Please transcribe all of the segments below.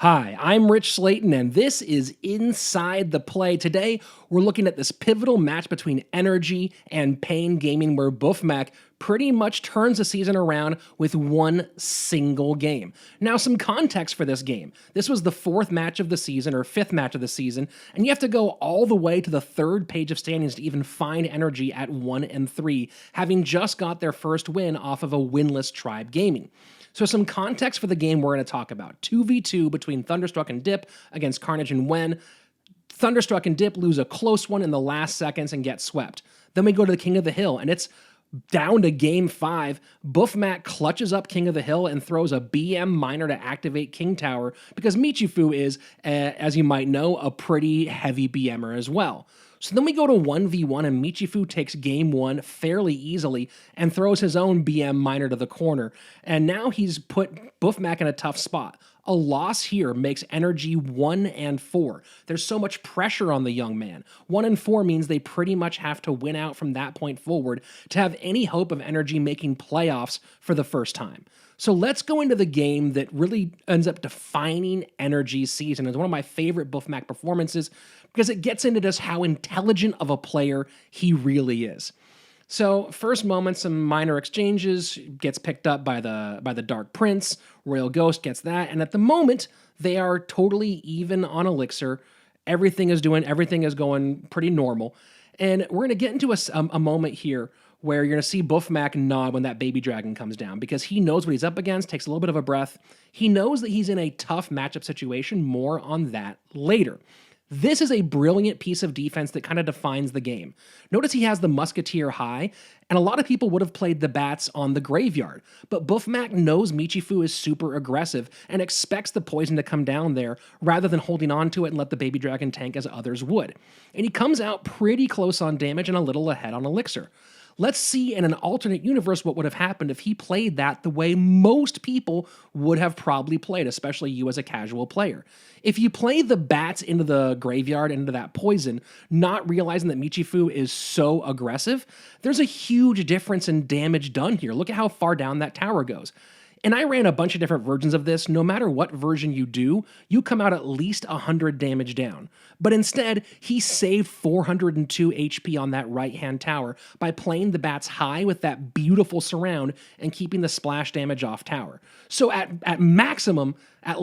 Hi, I'm Rich Slayton, and this is Inside the Play. Today, we're looking at this pivotal match between NRG and Pain Gaming, where Boeufmac pretty much turns the season around with one single game. Now, some context for this game. This was the fourth match of the season, or fifth match of the season, and you have to go all the way to the third page of standings to even find NRG at 1-3, having just got their first win off of a winless Tribe Gaming. So some context for the game we're going to talk about. 2v2 between Thunderstruck and Dip against Carnage and Wen. Thunderstruck and Dip lose a close one in the last seconds and get swept. Then we go to the King of the Hill, and it's down to game 5. Boeufmac clutches up King of the Hill and throws a BM miner to activate King Tower because Michifu is, as you might know, a pretty heavy BMer as well. So then we go to 1v1 and Michifu takes game 1 fairly easily and throws his own BM miner to the corner. And now he's put Boeufmac in a tough spot. A loss here makes NRG 1-4. There's so much pressure on the young man. 1-4 means they pretty much have to win out from that point forward to have any hope of NRG making playoffs for the first time. So let's go into the game that really ends up defining NRG's season. It's one of my favorite Boeufmac performances because it gets into just how intelligent of a player he really is. So first moment, some minor exchanges, gets picked up by the Dark Prince. Royal Ghost gets that, and at the moment they are totally even on Elixir. Everything is going pretty normal, and we're gonna get into a moment here where you're gonna see Boeufmac nod when that baby dragon comes down because he knows what he's up against. Takes a little bit of a breath. He knows that he's in a tough matchup situation. More on that later. This is a brilliant piece of defense that kind of defines the game. Notice he has the Musketeer high, and a lot of people would have played the bats on the graveyard, but Boeufmac knows Michifu is super aggressive and expects the poison to come down there rather than holding on to it and let the baby dragon tank as others would. And he comes out pretty close on damage and a little ahead on Elixir. Let's see in an alternate universe what would have happened if he played that the way most people would have probably played, especially you as a casual player. If you play the bats into the graveyard, into that poison, not realizing that Michifu is so aggressive, there's a huge difference in damage done here. Look at how far down that tower goes. And I ran a bunch of different versions of this. No matter what version you do, you come out at least 100 damage down. But instead, he saved 402 HP on that right-hand tower by playing the bats high with that beautiful surround and keeping the splash damage off tower. So at maximum, at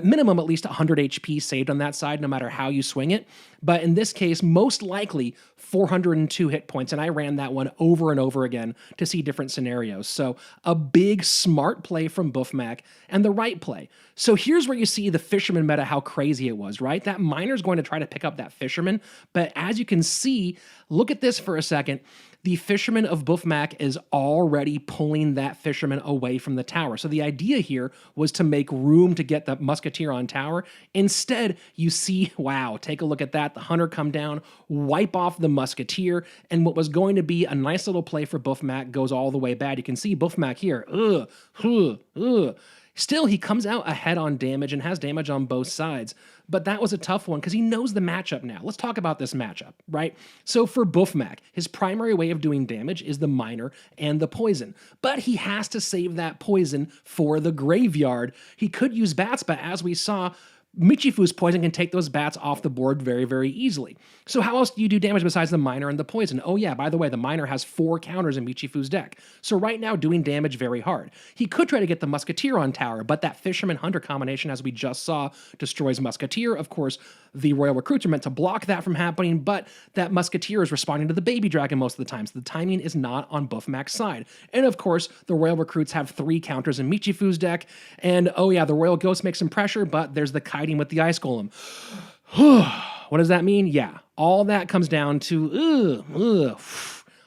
minimum, at least 100 HP saved on that side, no matter how you swing it. But in this case, most likely 402 hit points, and I ran that one over and over again to see different scenarios. So a big, smart play from Boeufmac, and the right play. So here's where you see the Fisherman meta, how crazy it was, right? That miner's going to try to pick up that Fisherman, but as you can see, look at this for a second. The Fisherman of Boeufmac is already pulling that Fisherman away from the tower. So the idea here was to make room to get the Musketeer on tower. Instead, you see, wow, take a look at that. The Hunter come down, wipe off the Musketeer, and what was going to be a nice little play for Boeufmac goes all the way bad. You can see Boeufmac here. Still, he comes out ahead on damage and has damage on both sides. But that was a tough one because he knows the matchup now. Let's talk about this matchup, right? So for Boeufmac, his primary way of doing damage is the miner and the poison. But he has to save that poison for the graveyard. He could use bats, but as we saw, Michifu's poison can take those bats off the board very, very easily. So how else do you do damage besides the miner and the poison? Oh yeah, by the way, the miner has 4 counters in Michifu's deck. So right now, doing damage very hard. He could try to get the Musketeer on tower, but that Fisherman-Hunter combination, as we just saw, destroys Musketeer. Of course, the Royal Recruits are meant to block that from happening, but that Musketeer is responding to the Baby Dragon most of the time, so the timing is not on Boeufmac's side. And of course, the Royal Recruits have 3 counters in Michifu's deck, and oh yeah, the Royal Ghost makes some pressure, but there's the kiting with the Ice Golem. What does that mean? Yeah, all that comes down to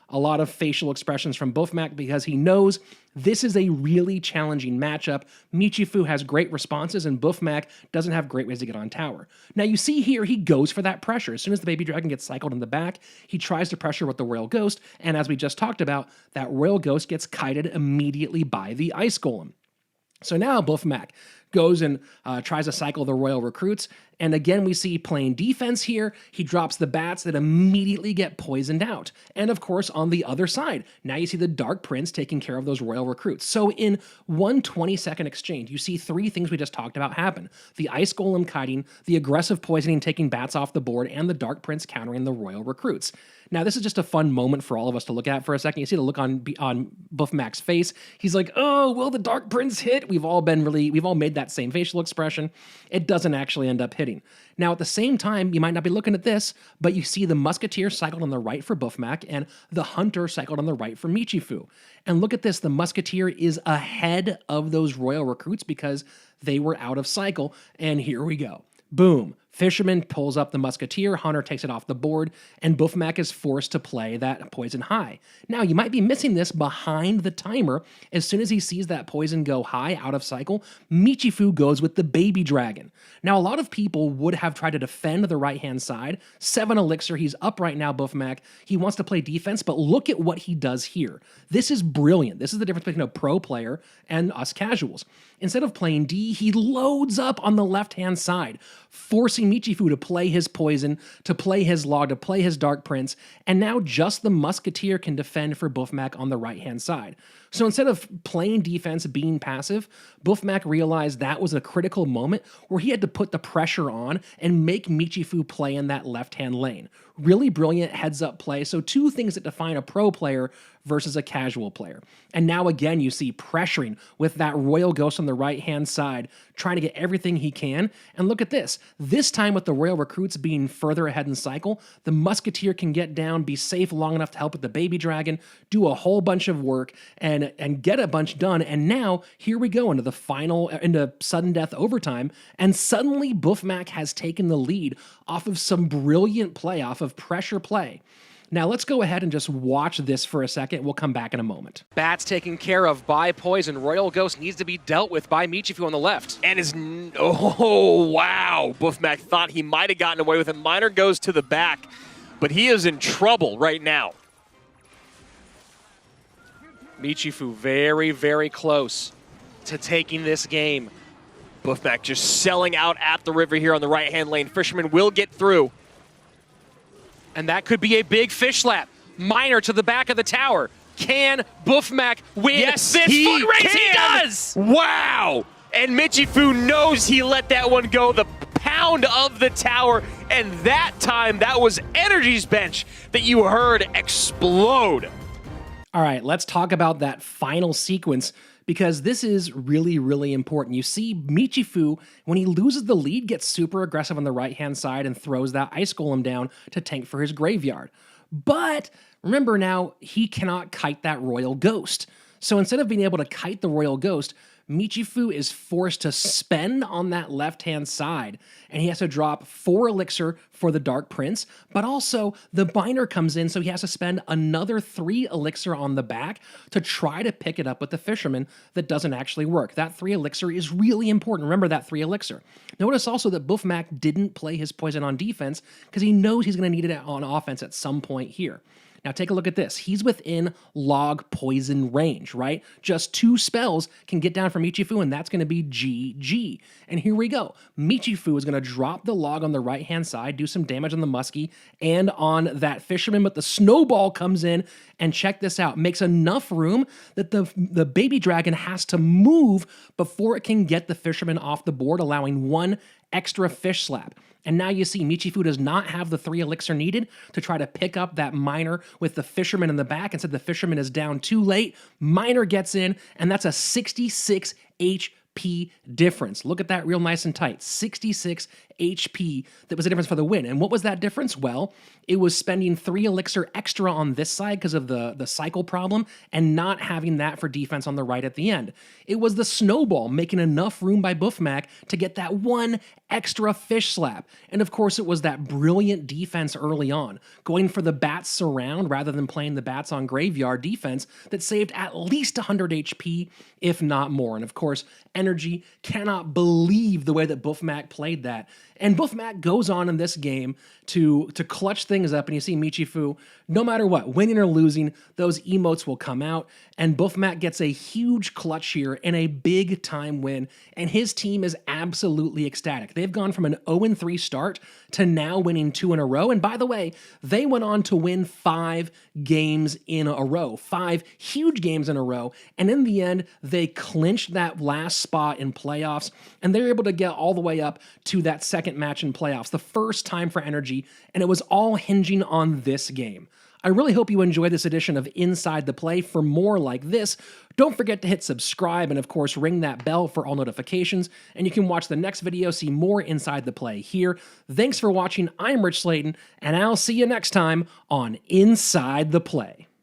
a lot of facial expressions from Boeufmac because he knows this is a really challenging matchup. Michifu has great responses, and Boeufmac doesn't have great ways to get on tower. Now, you see here, he goes for that pressure. As soon as the Baby Dragon gets cycled in the back, he tries to pressure with the Royal Ghost, and as we just talked about, that Royal Ghost gets kited immediately by the Ice Golem. So now Boeufmac goes and tries to cycle the Royal recruits. And again, we see playing defense here. He drops the bats that immediately get poisoned out. And of course, on the other side, now you see the Dark Prince taking care of those Royal recruits. So in one 20-second exchange, you see three things we just talked about happen. The Ice Golem kiting, the aggressive poisoning taking bats off the board, and the Dark Prince countering the Royal recruits. Now, this is just a fun moment for all of us to look at for a second. You see the look on Boeufmac's face. He's like, oh, will the Dark Prince hit? We've all made that same facial expression. It doesn't actually end up hitting. Now, at the same time, you might not be looking at this, but you see the Musketeer cycled on the right for Boeufmac and the Hunter cycled on the right for Michifu. And look at this, the Musketeer is ahead of those Royal recruits because they were out of cycle. And here we go. Boom. Fisherman pulls up the Musketeer, Hunter takes it off the board, and Boeufmac is forced to play that poison high. Now, you might be missing this behind the timer. As soon as he sees that poison go high out of cycle, Michifu goes with the Baby Dragon. Now, a lot of people would have tried to defend the right-hand side. 7 elixir, he's up right now, Boeufmac. He wants to play defense, but look at what he does here. This is brilliant. This is the difference between a pro player and us casuals. Instead of playing D, he loads up on the left-hand side, forcing Michifu to play his poison, to play his log, to play his Dark Prince, and now just the Musketeer can defend for Boeufmac on the right-hand side. So instead of playing defense, being passive, Boeufmac realized that was a critical moment where he had to put the pressure on and make Michifu play in that left-hand lane. Really brilliant heads-up play. So two things that define a pro player versus a casual player. And now again, you see pressuring with that Royal Ghost on the right-hand side, trying to get everything he can. And look at this. This time with the Royal recruits being further ahead in cycle, the Musketeer can get down, be safe long enough to help with the Baby Dragon, do a whole bunch of work, and get a bunch done. And now, here we go into sudden death overtime, and suddenly Boeufmac has taken the lead off of some brilliant play, off of pressure play. Now, let's go ahead and just watch this for a second. We'll come back in a moment. Bats taken care of by Poison. Royal Ghost needs to be dealt with by Michifu on the left. And oh, wow. Boeufmac thought he might have gotten away with it. Miner goes to the back, but he is in trouble right now. Michifu very, very close to taking this game. Boeufmac just selling out at the river here on the right-hand lane. Fisherman will get through. And that could be a big fish slap. Miner to the back of the tower. Can Boeufmac win yes, this he foot race? Can. He does! Wow! And Michifu knows he let that one go. The pound of the tower. And that time, that was NRG's bench that you heard explode. All right, let's talk about that final sequence, because this is really, really important. You see Michifu, when he loses the lead, gets super aggressive on the right-hand side and throws that Ice Golem down to tank for his graveyard. But remember now, he cannot kite that Royal Ghost. So instead of being able to kite the Royal Ghost, Michifu is forced to spend on that left-hand side, and he has to drop 4 elixir for the Dark Prince, but also the Miner comes in, so he has to spend another 3 elixir on the back to try to pick it up with the Fisherman. That doesn't actually work. That 3 elixir is really important. Remember that 3 elixir. Notice also that Boeufmac didn't play his poison on defense because he knows he's going to need it on offense at some point here. Now take a look at this. He's within log poison range, right? Just 2 spells can get down from Michifu, and that's going to be GG. And here we go. Michifu is going to drop the log on the right-hand side, do some damage on the Muskie and on that Fisherman, but the Snowball comes in, and check this out. Makes enough room that the Baby Dragon has to move before it can get the Fisherman off the board, allowing 1 extra fish slap. And now you see Michifu does not have the 3 elixir needed to try to pick up that Miner with the Fisherman in the back. Instead, the Fisherman is down too late. Miner gets in, and that's a 66 HP difference. Look at that real nice and tight. 66 HP. That was the difference for the win. And what was that difference? Well, it was spending 3 elixir extra on this side because of the cycle problem and not having that for defense on the right at the end. It was the Snowball making enough room by Boeufmac to get that 1 extra fish slap. And of course, it was that brilliant defense early on, going for the Bats surround rather than playing the Bats on graveyard defense that saved at least 100 HP, if not more. And of course, NRG cannot believe the way that Boeufmac played that. And Boeufmac goes on in this game to clutch things up, and you see Michifu, no matter what, winning or losing, those emotes will come out, and Boeufmac gets a huge clutch here and a big time win, and his team is absolutely ecstatic. They've gone from an 0-3 start to now winning 2 in a row, and by the way, they went on to win 5 games in a row, 5 huge games in a row, and in the end, they clinched that last spot in playoffs, and they're able to get all the way up to that second match in playoffs, the first time for NRG, and it was all hinging on this game. I really hope you enjoyed this edition of Inside the Play. For more like this, don't forget to hit subscribe and of course ring that bell for all notifications, and you can watch the next video, see more Inside the Play here. Thanks for watching, I'm Rich Slayton, and I'll see you next time on Inside the Play.